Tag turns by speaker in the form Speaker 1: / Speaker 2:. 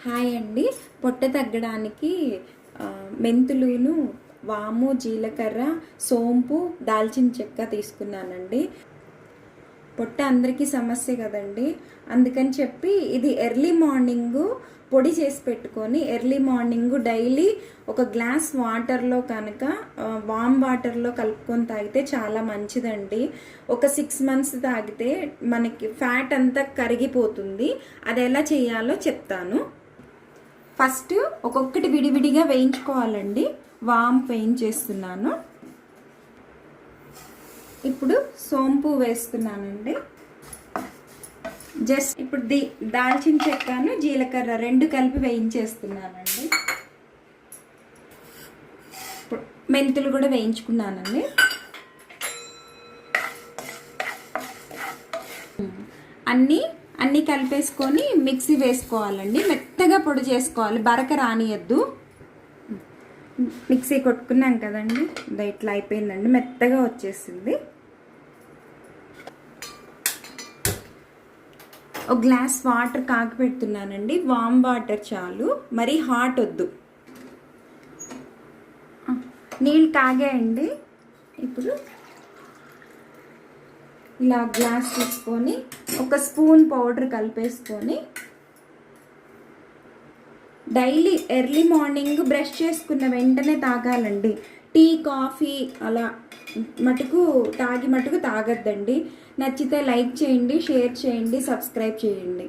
Speaker 1: Hi అండి. పొట్ట తగ్గడానికి మెంతులును, వాము, జీలకర్ర, సోంపు, దాల్చిన చెక్క తీసుకున్నానండి. పొట్ట అందరికీ సమస్య కదండి. అందుకని చెప్పి ఇది ఎర్లీ మార్నింగు పొడి చేసి పెట్టుకొని ఎర్లీ మార్నింగు డైలీ ఒక గ్లాస్ వాటర్లో కనుక వామ్ వాటర్లో కలుపుకొని తాగితే చాలా మంచిదండి. ఒక 6 months తాగితే మనకి ఫ్యాట్ అంతా కరిగిపోతుంది. అది ఎలా చేయాలో చెప్తాను. ఫస్ట్ ఒక్కొక్కటి విడివిడిగా వేయించుకోవాలండి. వామ్ వేయించేస్తున్నాను. ఇప్పుడు సోంపు వేస్తున్నానండి. జస్ట్ ఇప్పుడు దాల్చిన చెక్కను జీలకర్ర 2 కలిపి వేయించేస్తున్నానండి. మెంతులు కూడా వేయించుకున్నానండి. అన్నీ కలిపేసుకొని మిక్సీ వేసుకోవాలండి. మెత్తగా పొడి చేసుకోవాలి, బరక రానియద్దు. మిక్సీ కొట్టుకున్నాం కదండి, ఇట్లా అయిపోయిందండి, మెత్తగా వచ్చేసింది. ఒక గ్లాస్ వాటర్ కాగపెడుతున్నానండి. వామ్ వాటర్ చాలు, మరీ హాట్ వద్దు. నీళ్ళు కాగాయండి. ఇప్పుడు ఇలా గ్లాస్ తీసుకొని 1 స్పూన్ పౌడర్ కలిపేసుకొని డైలీ ఎర్లీ మార్నింగ్ బ్రష్ చేసుకున్న వెంటనే తాగాలండి. టీ, కాఫీ అలా మటుకు తాగద్దండి. నచ్చితే లైక్ చేయండి, షేర్ చేయండి, సబ్స్క్రైబ్ చేయండి.